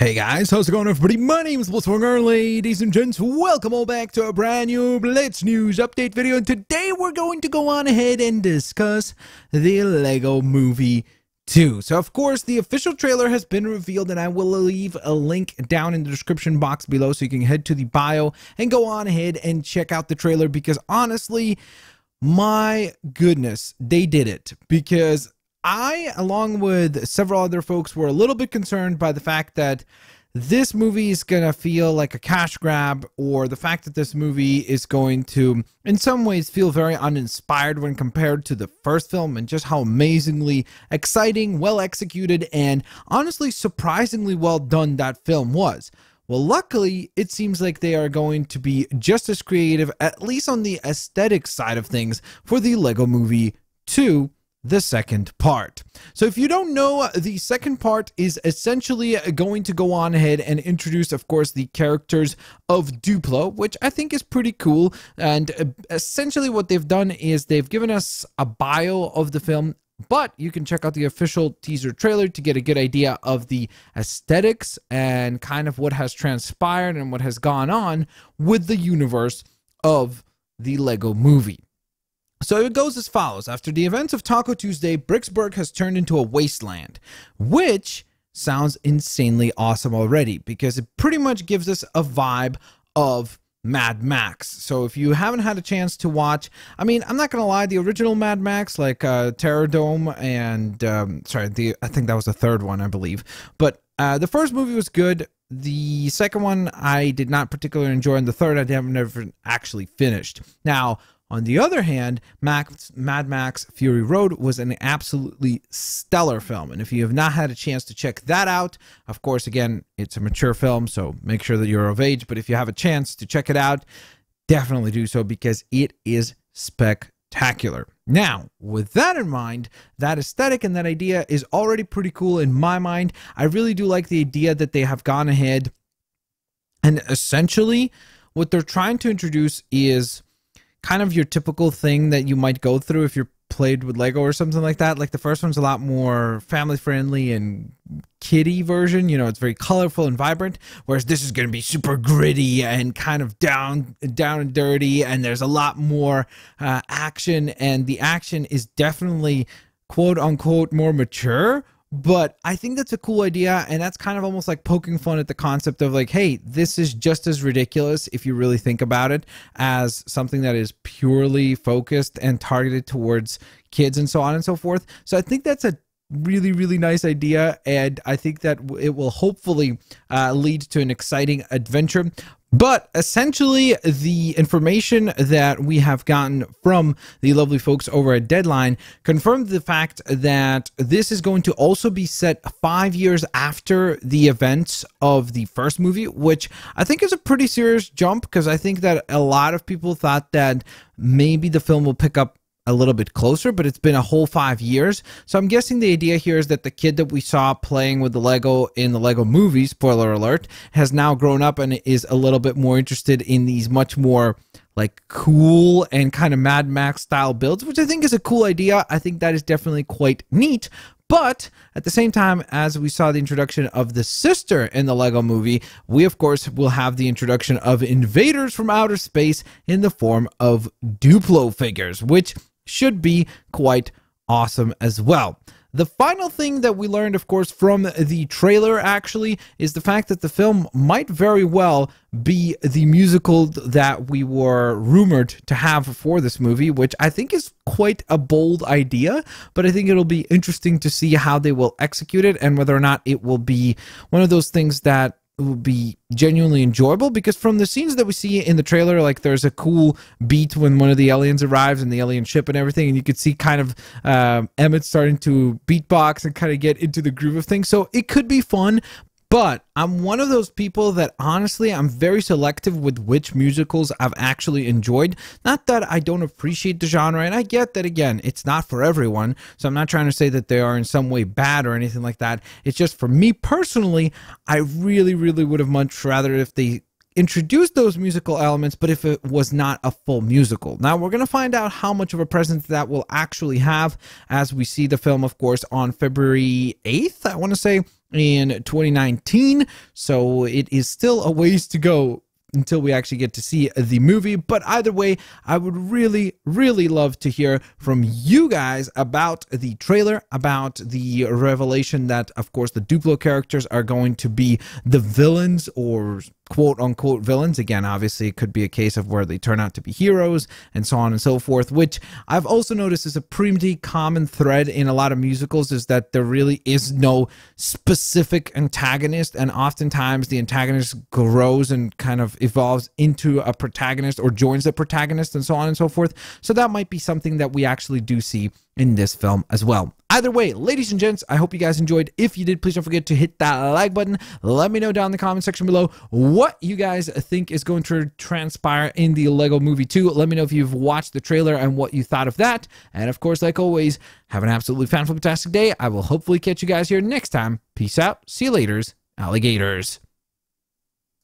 Hey guys, how's it going everybody? My name is Blitzwinger, ladies and gents. Welcome all back to a brand new Blitz News update video. And today we're going to go on ahead and discuss the Lego Movie 2. So of course, the official trailer has been revealed and I will leave a link down in the description box below so you can head to the bio and go on ahead and check out the trailer because honestly, my goodness, they did it because I, along with several other folks, were a little bit concerned by the fact that this movie is going to feel like a cash grab, or the fact that this movie is going to, in some ways, feel very uninspired when compared to the first film, and just how amazingly exciting, well executed, and honestly surprisingly well done that film was. Well, luckily, it seems like they are going to be just as creative, at least on the aesthetic side of things, for the Lego Movie 2. The second part. So if you don't know, the second part is essentially going to go on ahead and introduce, of course, the characters of Duplo, which I think is pretty cool. And essentially what they've done is they've given us a bio of the film, but you can check out the official teaser trailer to get a good idea of the aesthetics and kind of what has transpired and what has gone on with the universe of the Lego Movie. So it goes as follows. After the events of Taco Tuesday, Bricksburg has turned into a wasteland, which sounds insanely awesome already because it pretty much gives us a vibe of Mad Max. So if you haven't had a chance to watch, I mean, I'm not going to lie, the original Mad Max, like Terror Dome and, I think that was the third one, I believe. But the first movie was good. The second one I did not particularly enjoy, and the third I never actually finished. Now, on the other hand, Mad Max Fury Road was an absolutely stellar film. And if you have not had a chance to check that out, of course, again, it's a mature film, so make sure that you're of age. But if you have a chance to check it out, definitely do so because it is spectacular. Now, with that in mind, that aesthetic and that idea is already pretty cool in my mind. I really do like the idea that they have gone ahead and essentially what they're trying to introduce is kind of your typical thing that you might go through if you're played with Lego or something like that. Like the first one's a lot more family friendly and kiddie version, you know, it's very colorful and vibrant, whereas this is going to be super gritty and kind of down and dirty, and there's a lot more action, and the action is definitely quote unquote more mature. But I think that's a cool idea, and that's kind of almost like poking fun at the concept of like, hey, this is just as ridiculous if you really think about it as something that is purely focused and targeted towards kids and so on and so forth. So I think that's a really, really nice idea, and I think that it will hopefully lead to an exciting adventure. But essentially, the information that we have gotten from the lovely folks over at Deadline confirmed the fact that this is going to also be set 5 years after the events of the first movie, which I think is a pretty serious jump because I think that a lot of people thought that maybe the film will pick up a little bit closer, but it's been a whole 5 years. So I'm guessing the idea here is that the kid that we saw playing with the Lego in the Lego movie, spoiler alert, has now grown up and is a little bit more interested in these much more like cool and kind of Mad Max style builds, which I think is a cool idea. I think that is definitely quite neat. But at the same time, as we saw the introduction of the sister in the Lego movie, we of course will have the introduction of invaders from outer space in the form of Duplo figures, which should be quite awesome as well. The final thing that we learned, of course, from the trailer actually is the fact that the film might very well be the musical that we were rumored to have for this movie, which I think is quite a bold idea, but I think it'll be interesting to see how they will execute it and whether or not it will be one of those things that will be genuinely enjoyable, because from the scenes that we see in the trailer, like there's a cool beat when one of the aliens arrives in the alien ship and everything, and you could see kind of Emmett starting to beatbox and kind of get into the groove of things. So it could be fun. But I'm one of those people that honestly, I'm very selective with which musicals I've actually enjoyed. Not that I don't appreciate the genre, and I get that, again, it's not for everyone. So I'm not trying to say that they are in some way bad or anything like that. It's just for me personally, I really, really would have much rather if they introduce those musical elements, but if it was not a full musical. Now, we're going to find out how much of a presence that will actually have as we see the film, of course, on February 8th, I want to say, in 2019, so it is still a ways to go until we actually get to see the movie. But either way, I would really, really love to hear from you guys about the trailer, about the revelation that, of course, the Duplo characters are going to be the villains, or quote-unquote villains. Again, obviously, it could be a case of where they turn out to be heroes and so on and so forth, which I've also noticed is a pretty common thread in a lot of musicals, is that there really is no specific antagonist, and oftentimes the antagonist grows and kind of evolves into a protagonist or joins the protagonist and so on and so forth. So that might be something that we actually do see in this film as well. Either way, ladies and gents, I hope you guys enjoyed. If you did, please don't forget to hit that like button. Let me know down in the comment section below what you guys think is going to transpire in the Lego Movie 2. Let me know if you've watched the trailer and what you thought of that. And of course, like always, have an absolutely fantastic day. I will hopefully catch you guys here next time. Peace out. See you laters, alligators.